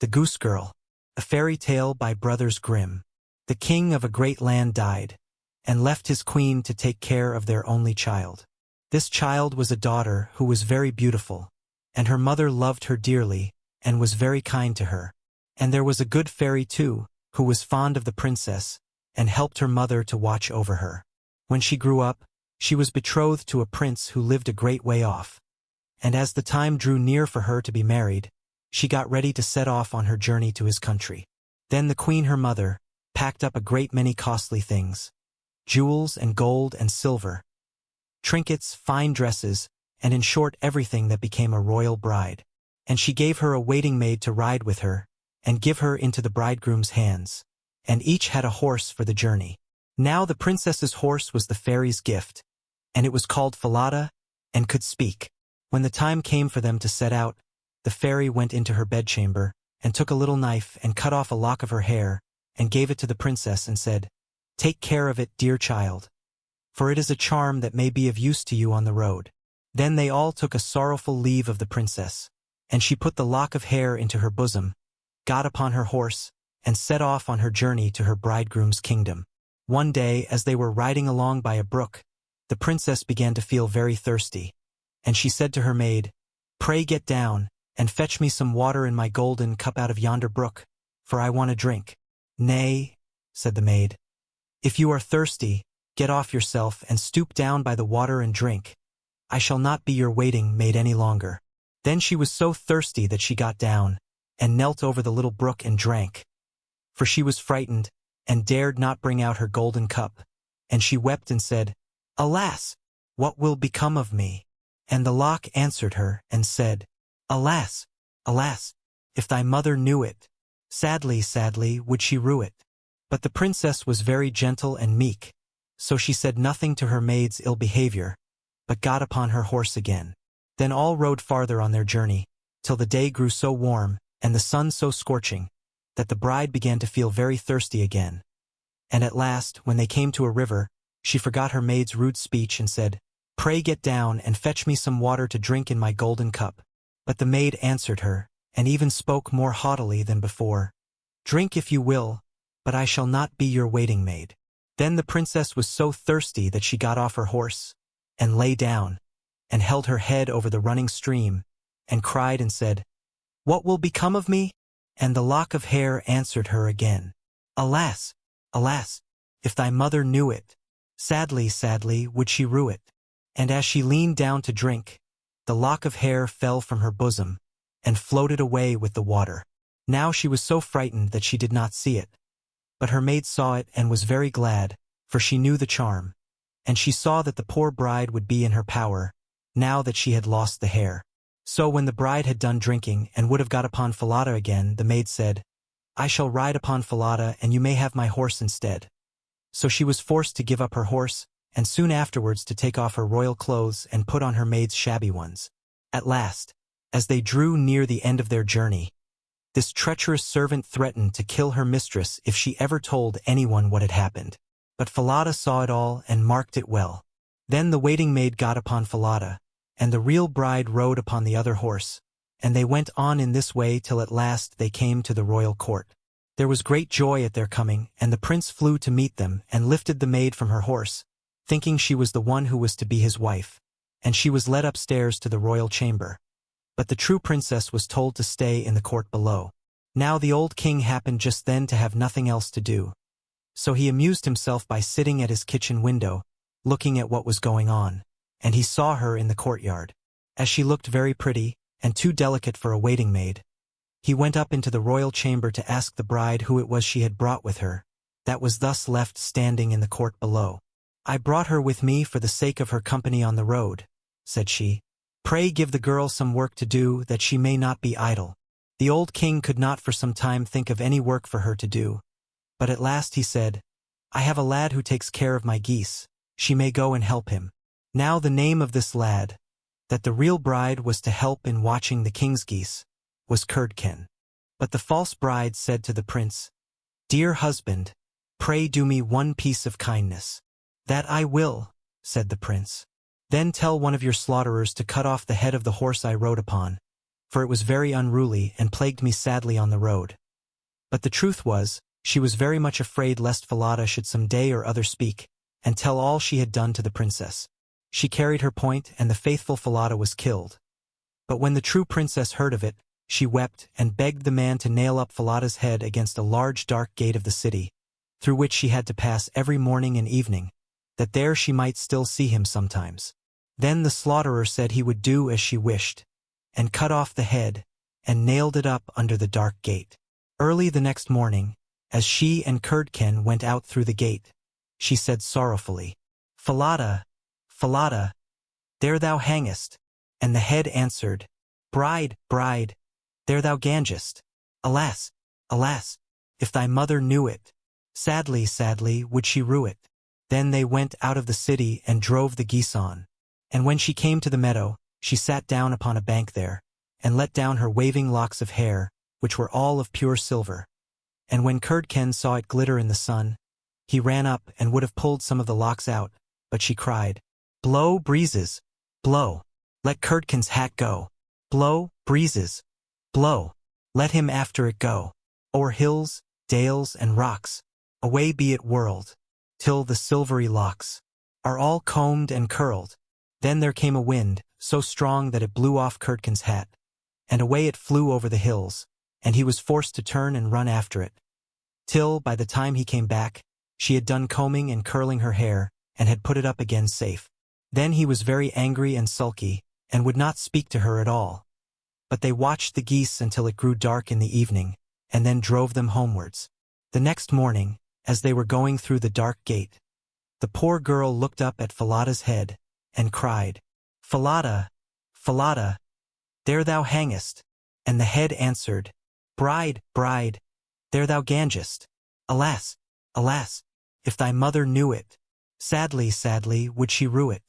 The Goose Girl, a fairy tale by Brothers Grimm. The king of a great land died, and left his queen to take care of their only child. This child was a daughter who was very beautiful, and her mother loved her dearly, and was very kind to her. And there was a good fairy too, who was fond of the princess, and helped her mother to watch over her. When she grew up, she was betrothed to a prince who lived a great way off. And as the time drew near for her to be married, she got ready to set off on her journey to his country. Then the queen, her mother, packed up a great many costly things, jewels and gold and silver, trinkets, fine dresses, and in short everything that became a royal bride. And she gave her a waiting maid to ride with her, and give her into the bridegroom's hands, and each had a horse for the journey. Now the princess's horse was the fairy's gift, and it was called Falada, and could speak. When the time came for them to set out, the fairy went into her bedchamber, and took a little knife and cut off a lock of her hair, and gave it to the princess and said, "Take care of it, dear child, for it is a charm that may be of use to you on the road." Then they all took a sorrowful leave of the princess, and she put the lock of hair into her bosom, got upon her horse, and set off on her journey to her bridegroom's kingdom. One day, as they were riding along by a brook, the princess began to feel very thirsty, and she said to her maid, "Pray get down, and fetch me some water in my golden cup out of yonder brook, for I want a drink." "Nay," said the maid, "if you are thirsty, get off yourself and stoop down by the water and drink. I shall not be your waiting maid any longer." Then she was so thirsty that she got down, and knelt over the little brook and drank. For she was frightened, and dared not bring out her golden cup, and she wept and said, "Alas, what will become of me?" And the lock answered her and said, "Alas, alas, if thy mother knew it, sadly, sadly would she rue it." But the princess was very gentle and meek, so she said nothing to her maid's ill behavior, but got upon her horse again. Then all rode farther on their journey, till the day grew so warm, and the sun so scorching, that the bride began to feel very thirsty again. And at last, when they came to a river, she forgot her maid's rude speech and said, "Pray get down and fetch me some water to drink in my golden cup." But the maid answered her, and even spoke more haughtily than before, "Drink if you will, but I shall not be your waiting maid." Then the princess was so thirsty that she got off her horse, and lay down, and held her head over the running stream, and cried and said, "What will become of me?" And the lock of hair answered her again, "Alas, alas, if thy mother knew it, sadly, sadly would she rue it." And as she leaned down to drink, the lock of hair fell from her bosom, and floated away with the water. Now she was so frightened that she did not see it. But her maid saw it and was very glad, for she knew the charm, and she saw that the poor bride would be in her power, now that she had lost the hair. So when the bride had done drinking and would have got upon Falada again, the maid said, "I shall ride upon Falada, and you may have my horse instead." So she was forced to give up her horse, and soon afterwards to take off her royal clothes and put on her maid's shabby ones. At last, as they drew near the end of their journey, this treacherous servant threatened to kill her mistress if she ever told anyone what had happened. But Falada saw it all and marked it well. Then the waiting maid got upon Falada, and the real bride rode upon the other horse, and they went on in this way till at last they came to the royal court. There was great joy at their coming, and the prince flew to meet them and lifted the maid from her horse, thinking she was the one who was to be his wife, and she was led upstairs to the royal chamber. But the true princess was told to stay in the court below. Now the old king happened just then to have nothing else to do, so he amused himself by sitting at his kitchen window, looking at what was going on, and he saw her in the courtyard. As she looked very pretty, and too delicate for a waiting maid, he went up into the royal chamber to ask the bride who it was she had brought with her, that was thus left standing in the court below. "I brought her with me for the sake of her company on the road," said she. "Pray give the girl some work to do, that she may not be idle." The old king could not for some time think of any work for her to do, but at last he said, "I have a lad who takes care of my geese. She may go and help him." Now the name of this lad, that the real bride was to help in watching the king's geese, was Curdken. But the false bride said to the prince, "Dear husband, pray do me one piece of kindness." "That I will," said the prince. "Then tell one of your slaughterers to cut off the head of the horse I rode upon, for it was very unruly and plagued me sadly on the road. But the truth was, she was very much afraid lest Falada should some day or other speak, and tell all she had done to the princess. She carried her point, and the faithful Falada was killed. But when the true princess heard of it, she wept and begged the man to nail up Falada's head against a large dark gate of the city, through which she had to pass every morning and evening, that there she might still see him sometimes. Then the slaughterer said he would do as she wished, and cut off the head, and nailed it up under the dark gate. Early the next morning, as she and Curdken went out through the gate, she said sorrowfully, "Falada, Falada, there thou hangest." And the head answered, "Bride, bride, there thou gangest. Alas, alas, if thy mother knew it, sadly, sadly would she rue it." Then they went out of the city and drove the geese on. And when she came to the meadow, she sat down upon a bank there, and let down her waving locks of hair, which were all of pure silver. And when Curdken saw it glitter in the sun, he ran up and would have pulled some of the locks out, but she cried, "Blow, breezes, blow, let Curdken's hat go. Blow, breezes, blow, let him after it go. O'er hills, dales, and rocks, away be it whirled, till the silvery locks are all combed and curled." Then there came a wind, so strong that it blew off Curdken's hat, and away it flew over the hills, and he was forced to turn and run after it, till, by the time he came back, she had done combing and curling her hair, and had put it up again safe. Then he was very angry and sulky, and would not speak to her at all. But they watched the geese until it grew dark in the evening, and then drove them homewards. The next morning, as they were going through the dark gate, the poor girl looked up at Falada's head, and cried, "Falada, Falada, there thou hangest." And the head answered, "Bride, bride, there thou gangest. Alas, alas, if thy mother knew it, sadly, sadly would she rue it."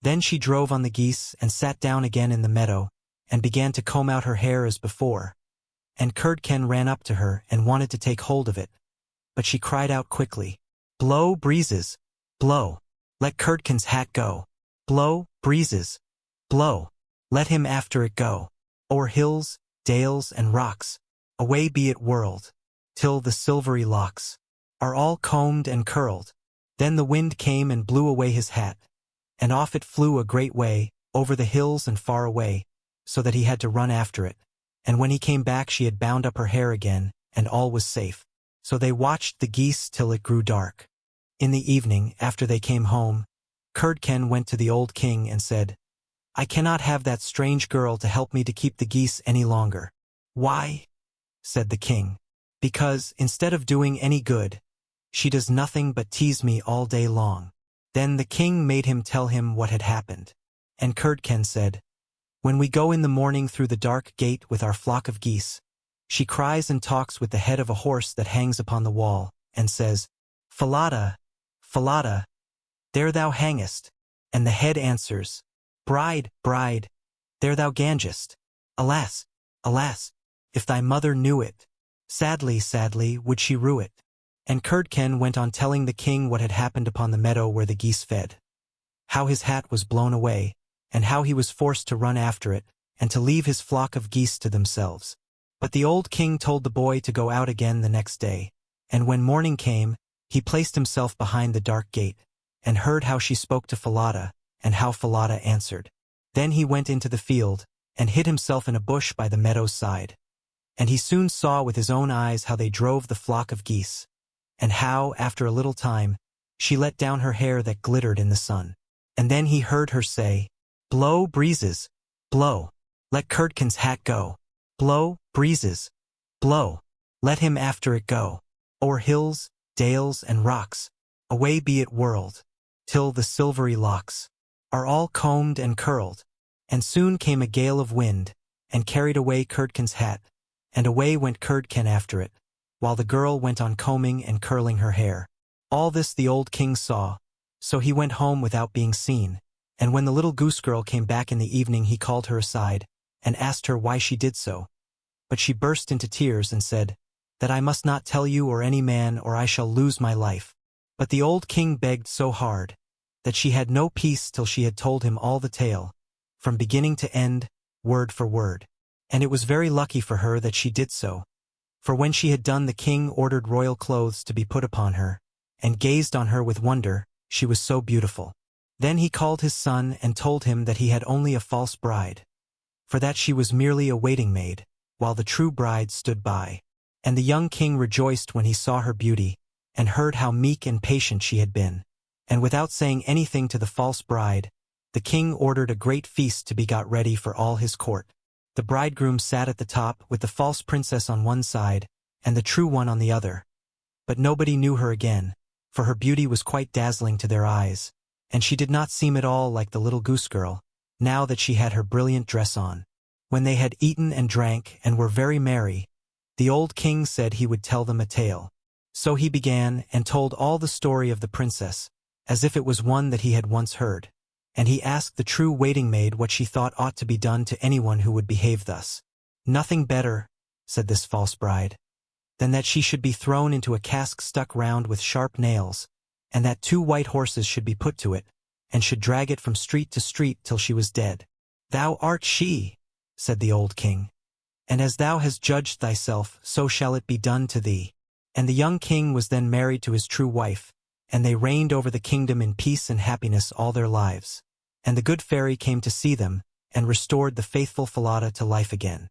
Then she drove on the geese and sat down again in the meadow, and began to comb out her hair as before. And Curdken ran up to her and wanted to take hold of it, but she cried out quickly, "Blow, breezes, blow, let Curdken's hat go. Blow, breezes, blow, let him after it go. O'er hills, dales, and rocks, away be it whirled, till the silvery locks are all combed and curled." Then the wind came and blew away his hat, and off it flew a great way, over the hills and far away, so that he had to run after it. And when he came back she had bound up her hair again, and all was safe. So they watched the geese till it grew dark. In the evening, after they came home, Curdken went to the old king and said, "I cannot have that strange girl to help me to keep the geese any longer." "Why?" said the king. "Because, instead of doing any good, she does nothing but tease me all day long." Then the king made him tell him what had happened. And Curdken said, "When we go in the morning through the dark gate with our flock of geese, she cries and talks with the head of a horse that hangs upon the wall, and says, 'Falada, Falada, there thou hangest.' And the head answers, 'Bride, bride, there thou gangest. Alas, alas, if thy mother knew it, sadly, sadly would she rue it." And Curdken went on telling the king what had happened upon the meadow where the geese fed, how his hat was blown away, and how he was forced to run after it, and to leave his flock of geese to themselves. But the old king told the boy to go out again the next day, and when morning came, he placed himself behind the dark gate, and heard how she spoke to Falada, and how Falada answered. Then he went into the field, and hid himself in a bush by the meadow's side. And he soon saw with his own eyes how they drove the flock of geese, and how, after a little time, she let down her hair that glittered in the sun. And then he heard her say, "Blow, breezes, blow, let Curdken's hat go. Blow, breezes, blow, let him after it go. O'er hills, dales, and rocks, away be it whirled, till the silvery locks are all combed and curled." And soon came a gale of wind, and carried away Curdken's hat, and away went Curdken after it, while the girl went on combing and curling her hair. All this the old king saw, so he went home without being seen, and when the little goose girl came back in the evening he called her aside, and asked her why she did so. But she burst into tears and said, "That I must not tell you or any man, or I shall lose my life." But the old king begged so hard, that she had no peace till she had told him all the tale, from beginning to end, word for word. and it was very lucky for her that she did so. For when she had done, the king ordered royal clothes to be put upon her, and gazed on her with wonder, she was so beautiful. Then he called his son and told him that he had only a false bride, for that she was merely a waiting maid, while the true bride stood by. And the young king rejoiced when he saw her beauty, and heard how meek and patient she had been. And without saying anything to the false bride, the king ordered a great feast to be got ready for all his court. The bridegroom sat at the top with the false princess on one side, and the true one on the other. But nobody knew her again, for her beauty was quite dazzling to their eyes, and she did not seem at all like the little Goose Girl, now that she had her brilliant dress on. When they had eaten and drank and were very merry, the old king said he would tell them a tale. So he began and told all the story of the princess, as if it was one that he had once heard. And he asked the true waiting maid what she thought ought to be done to anyone who would behave thus. "Nothing better," said this false bride, "than that she should be thrown into a cask stuck round with sharp nails, and that 2 white horses should be put to it, and should drag it from street to street till she was dead." "Thou art she," said the old king, "and as thou hast judged thyself, so shall it be done to thee." And the young king was then married to his true wife, and they reigned over the kingdom in peace and happiness all their lives. And the good fairy came to see them, and restored the faithful Falada to life again.